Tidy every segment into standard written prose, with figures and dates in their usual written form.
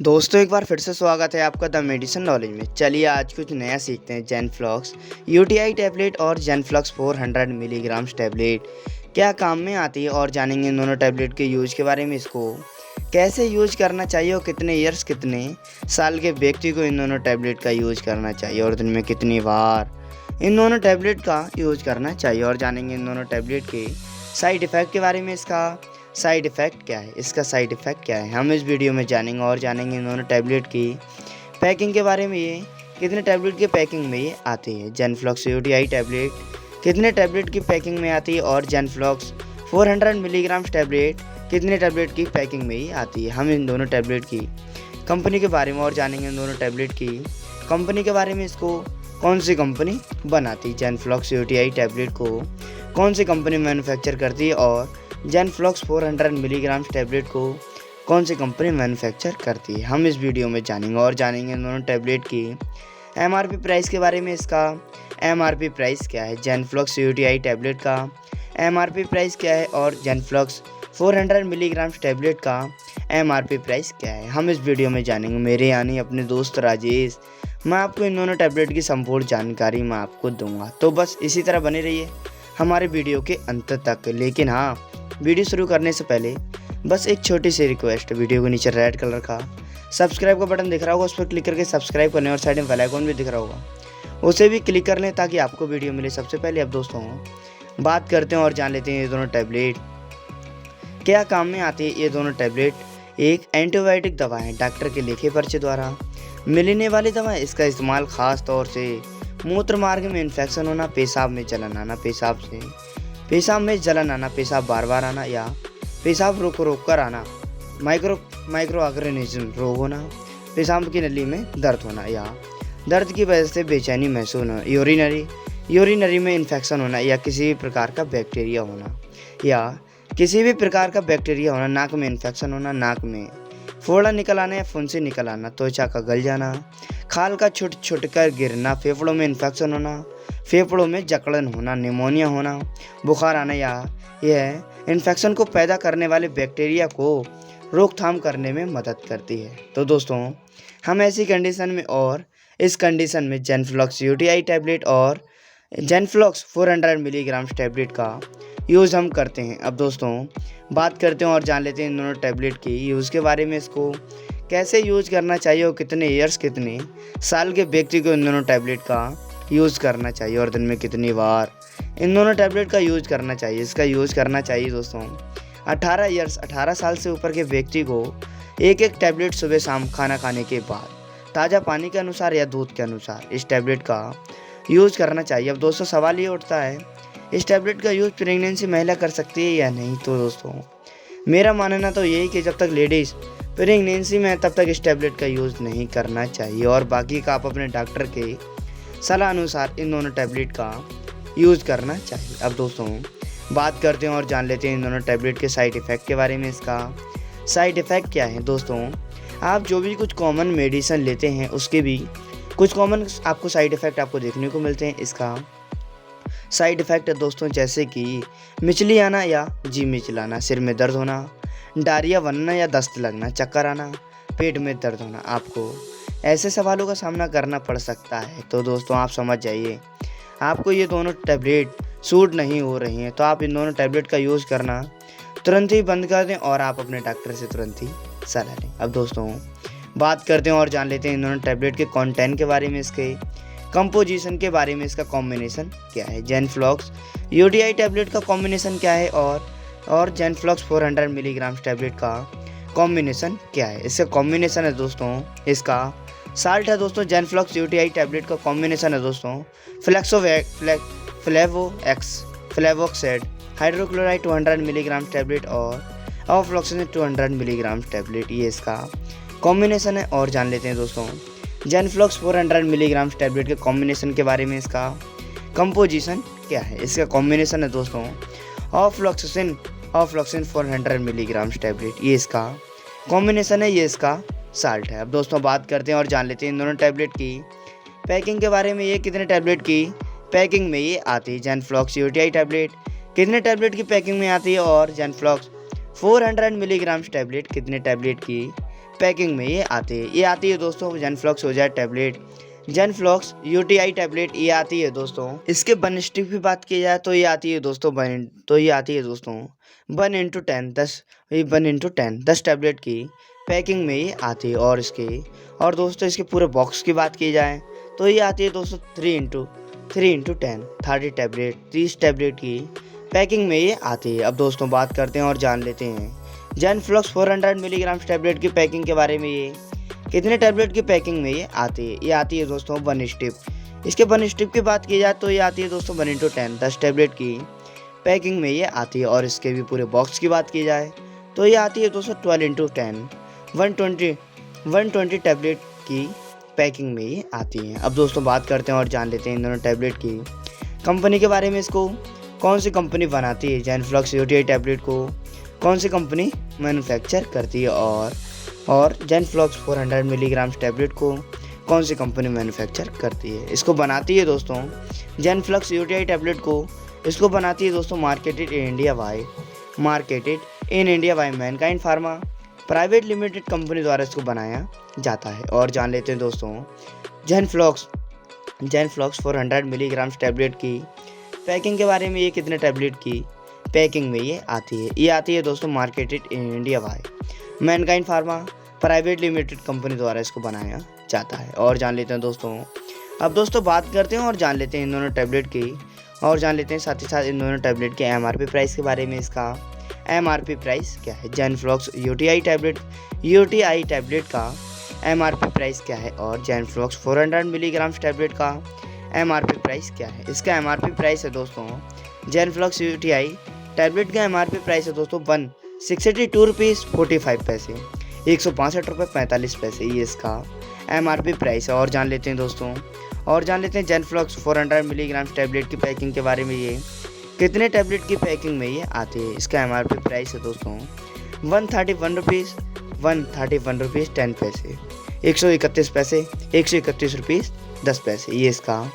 दोस्तों एक बार फिर से स्वागत है आपका द मेडिसिन नॉलेज में। चलिए आज कुछ नया सीखते हैं। जेनफ्लॉक्स यूटीआई टैबलेट और जेनफ्लॉक्स 400 मिलीग्राम्स टैबलेट क्या काम में आती है और जानेंगे इन दोनों टैबलेट के यूज के बारे में। इसको कैसे यूज करना चाहिए और कितने ईयर्स कितने साल के व्यक्ति को इन दोनों टैबलेट का यूज करना चाहिए और दिन में कितनी बार इन दोनों टैबलेट का यूज करना चाहिए और जानेंगे इन दोनों टैबलेट के साइड इफ़ेक्ट के बारे में। इसका साइड इफ़ेक्ट क्या है, इसका साइड इफ़ेक्ट क्या है, हम इस वीडियो में जानेंगे और जानेंगे इन दोनों टैबलेट की पैकिंग के बारे में। ये कितने टैबलेट की पैकिंग में ये आती है। जेनफ्लॉक्स यूटीआई टैबलेट कितने टैबलेट की पैकिंग में आती है और जेनफ्लॉक्स 400 मिलीग्राम्स टैबलेट कितने टैबलेट की पैकिंग में ही आती है। हम इन दोनों टैबलेट की कंपनी के बारे में और जानेंगे इन दोनों टैबलेट की कंपनी के बारे में। इसको कौन सी कंपनी बनाती है, जेनफ्लॉक्स यूटीआई टैबलेट को कौन सी कंपनी मैन्युफैक्चर करती है और जेनफ्लॉक्स 400 मिलीग्राम्स टैबलेट को कौन सी कंपनी मैन्युफैक्चर करती है, हम इस वीडियो में जानेंगे और जानेंगे इन दोनों टैबलेट की एमआरपी प्राइस के बारे में। इसका एमआरपी प्राइस क्या है, जेनफ्लॉक्स यूटीआई टैबलेट का एमआरपी प्राइस क्या है और जेनफ्लॉक्स 400 मिलीग्राम्स टैबलेट का एमआरपी प्राइस क्या है, हम इस वीडियो में जानेंगे। मेरे यानी अपने दोस्त राजेश, मैं आपको इन दोनों टैबलेट की संपूर्ण जानकारी मैं आपको दूंगा। तो बस इसी तरह बने रहिए हमारे वीडियो के अंत तक। लेकिन हाँ, वीडियो शुरू करने से पहले बस एक छोटी सी रिक्वेस्ट, वीडियो के नीचे रेड कलर का सब्सक्राइब का बटन दिख रहा होगा, उस पर क्लिक करके सब्सक्राइब करने और साइड में बेल आइकन भी दिख रहा होगा, उसे भी क्लिक कर लें ताकि आपको वीडियो मिले सबसे पहले। अब दोस्तों बात करते हैं और जान लेते हैं ये दोनों टैबलेट क्या काम में आती है। ये दोनों टैबलेट एक एंटीबायोटिक दवा है, डॉक्टर के लिखे पर्चे द्वारा मिलने वाली दवा है। इसका इस्तेमाल खास तौर से मूत्र मार्ग में इन्फेक्शन होना, पेशाब में जलन आना, पेशाब में जलन आना, पेशाब बार बार आना या पेशाब रोक कर आना, माइक्रो ऑर्गेनिज्म रोग होना, पेशाब की नली में दर्द होना या दर्द की वजह से बेचैनी महसूस होना, यूरिनरी में इन्फेक्शन होना या किसी भी प्रकार का बैक्टीरिया होना, नाक में इन्फेक्शन होना, नाक में फोड़ा निकल आना या फुंसी निकल आना, त्वचा का गल जाना, खाल का छुट कर गिरना, फेफड़ों में इन्फेक्शन होना, फेफड़ों में जकड़न होना, निमोनिया होना, बुखार आना या यह इन्फेक्शन को पैदा करने वाले बैक्टीरिया को रोकथाम करने में मदद करती है। तो दोस्तों हम ऐसी कंडीशन में और इस कंडीशन में जेनफ्लॉक्स यूटीआई टैबलेट और जेनफ्लॉक्स 400 मिलीग्राम्स टैबलेट का यूज़ हम करते हैं। अब दोस्तों बात करते हैं और जान लेते हैं इन दोनों टैबलेट की यूज़ के बारे में। इसको कैसे यूज करना चाहिए और कितने ईयर्स कितने साल के व्यक्ति को इन दोनों टैबलेट का यूज़ करना चाहिए और दिन में कितनी बार इन दोनों टैबलेट का यूज़ करना चाहिए। इसका यूज़ करना चाहिए दोस्तों 18 साल से ऊपर के व्यक्ति को एक टैबलेट सुबह शाम खाना खाने के बाद ताज़ा पानी के अनुसार या दूध के अनुसार इस टैबलेट का यूज़ करना चाहिए। अब दोस्तों सवाल ये उठता है, इस टैबलेट का यूज़ प्रेगनेंसी महिला कर सकती है या नहीं। तो दोस्तों मेरा मानना तो यही कि जब तक लेडीज़ प्रेगनेंसी में तब तक इस टैबलेट का यूज़ नहीं करना चाहिए और बाकी का आप अपने डॉक्टर के सलाह अनुसार इन दोनों टैबलेट का यूज़ करना चाहिए। अब दोस्तों बात करते हैं और जान लेते हैं इन दोनों टैबलेट के साइड इफ़ेक्ट के बारे में। इसका साइड इफ़ेक्ट क्या है। दोस्तों आप जो भी कुछ कॉमन मेडिसिन लेते हैं उसके भी कुछ कॉमन आपको साइड इफ़ेक्ट आपको देखने को मिलते हैं। इसका साइड इफ़ेक्ट है दोस्तों जैसे कि मिचली आना या जी मिचलाना, सिर में दर्द होना, डायरिया बनना या दस्त लगना, चक्कर आना, पेट में दर्द होना। आपको ऐसे सवालों का सामना करना पड़ सकता है। तो दोस्तों आप समझ जाइए, आपको ये दोनों टैबलेट सूट नहीं हो रही हैं तो आप इन दोनों टैबलेट का यूज़ करना तुरंत ही बंद कर दें और आप अपने डॉक्टर से तुरंत ही सलाह लें। अब दोस्तों बात करते हैं और जान लेते हैं इन दोनों टैबलेट के कंटेंट के बारे में, इसके कंपोजिशन के बारे में। इसका कॉम्बिनेशन क्या है, जेनफ्लॉक्स यूटीआई टैबलेट का कॉम्बिनेशन क्या है और जेनफ्लॉक्स 400 मिलीग्राम्स टैबलेट का कॉम्बिनेशन क्या है। इसका कॉम्बिनेशन है दोस्तों, इसका साल्ट है दोस्तों। जेनफ्लॉक्स यूटीआई टैबलेट का कॉम्बिनेशन है दोस्तों फ्लेवोक्सेड हाइड्रोक्लोराइड 200 मिलीग्राम्स टैबलेट और ऑफ्लॉक्सिन 200 मिलीग्राम्स टैबलेट, ये इसका कॉम्बिनेशन है। और जान लेते हैं दोस्तों जेनफ्लॉक्स 400 मिलीग्राम्स टैबलेट के कॉम्बिनेशन के बारे में। इसका कंपोजिशन क्या है। इसका कॉम्बिनेशन है दोस्तों ऑफ्लॉक्सिन 400 मिलीग्राम्स टैबलेट, ये इसका कॉम्बिनेशन है, ये इसका साल्ट है। अब दोस्तों बात करते हैं और जान लेते हैं इन दोनों टैबलेट की पैकिंग के बारे में। ये कितने टैबलेट की पैकिंग में ये आती है। जेनफ्लॉक्स यूटीआई टैबलेट कितने टैबलेट की पैकिंग में आती है और जेनफ्लॉक्स 400 मिलीग्राम्स टैबलेट कितने टैबलेट की पैकिंग में ये आती है। ये आती है दोस्तों जेनफ्लॉक्स हो जाए टैबलेट, जेनफ्लॉक्स यूटीआई टैबलेट ये आती है दोस्तों। इसके बन स्टिक की बात की जाए तो ये आती है दोस्तों 1 into 10 10, ये 1 into 10 10 टैबलेट की पैकिंग में ये आती है। और दोस्तों इसके पूरे बॉक्स की बात की जाए तो ये आती है दोस्तों 3 into 10 30 टैबलेट 30 टैबलेट की पैकिंग में ये आती है। अब दोस्तों बात करते हैं और जान लेते हैं जेनफ्लॉक्स 400 मिलीग्राम टैबलेट की पैकिंग के बारे में। ये कितने टैबलेट की पैकिंग में ये आती है? ये आती है दोस्तों 1 स्ट्रिप। इसके 1 स्ट्रिप की बात की जाए तो ये आती है दोस्तों 1 into 10 10 टैबलेट की पैकिंग में ये आती है। और इसके भी पूरे बॉक्स की बात की जाए तो ये आती है दोस्तों 12 into 10 120 टैबलेट की पैकिंग में ये आती है। अब दोस्तों बात करते हैं और जान लेते हैं इन दोनों टैबलेट की कंपनी के बारे में। इसको कौन सी कंपनी बनाती है? जेनफ्लॉक्स यूटीआई टैबलेट को कौन सी कंपनी मैन्युफैक्चर करती है? और जेनफ्लॉक्स 400 मिलीग्राम टैबलेट को कौन सी कंपनी मैन्युफैक्चर करती है? इसको बनाती है दोस्तों जेनफ्लॉक्स यूटीआई टैबलेट को इसको बनाती है दोस्तों marketed in India by Mankind pharma private limited company द्वारा इसको बनाया जाता है। और जान लेते हैं दोस्तों जेनफ्लॉक्स 400 मिलीग्राम टैबलेट की पैकिंग के बारे में। ये कितने टैबलेट की पैकिंग में ये आती है? ये आती है दोस्तों marketed in India by Mankind pharma private limited company द्वारा इसको बनाया जाता है। और जान लेते हैं दोस्तों अब दोस्तों बात करते हैं और जान लेते हैं इन दोनों टैबलेट की और जान लेते हैं साथ ही साथ इन दोनों टैबलेट के एमआरपी प्राइस के बारे में। इसका एमआरपी प्राइस क्या है? जेनफ्लॉक्स यूटीआई टैबलेट का एमआरपी प्राइस क्या है? और जेनफ्लॉक्स 400 मिलीग्राम टैबलेट का एमआरपी प्राइस क्या है? इसका एमआरपी प्राइस है दोस्तों जेनफ्लॉक्स यूटीआई टैबलेट का एमआरपी प्राइस है दोस्तों 162 रुपीज़ 45 पैसे 165 रुपये 45 पैसे ये इसका एमआरपी प्राइस है। और जान लेते हैं जेनफ्लॉक्स 400 मिलीग्राम टैबलेट की पैकिंग के बारे में। ये कितने टैबलेट की पैकिंग में ये आती है? इसका एमआरपी प्राइस है दोस्तों 131 रुपीज़ 10 पैसे 131 पैसे 131 रुपीज़ 10 पैसे ये इसका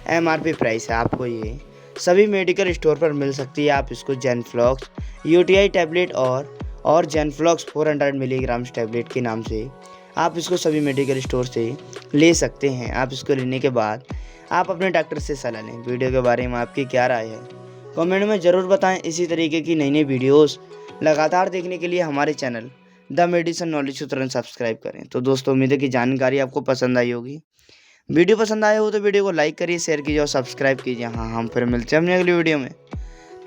एमआरपी प्राइस है। आपको ये सभी मेडिकल स्टोर पर मिल सकती है। आप इसको जेनफ्लॉक्स यूटीआई टैबलेट और जेनफ्लॉक्स 400 मिलीग्राम टैबलेट के नाम से आप इसको सभी मेडिकल स्टोर से ले सकते हैं। आप इसको लेने के बाद आप अपने डॉक्टर से सलाह लें। वीडियो के बारे में आपकी क्या राय है कमेंट में ज़रूर बताएं। इसी तरीके की नई वीडियोस लगातार देखने के लिए हमारे चैनल द मेडिसिन नॉलेज को तुरंत सब्सक्राइब करें। तो दोस्तों उम्मीद है कि जानकारी आपको पसंद आई होगी। वीडियो पसंद आया हो तो वीडियो को लाइक करिए, शेयर कीजिए और सब्सक्राइब कीजिए। हाँ, हम फिर मिलते हैं अपनी अगली वीडियो में।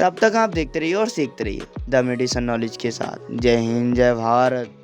तब तक आप देखते रहिए और सीखते रहिए द मेडिसिन नॉलेज के साथ। जय हिंद, जय भारत।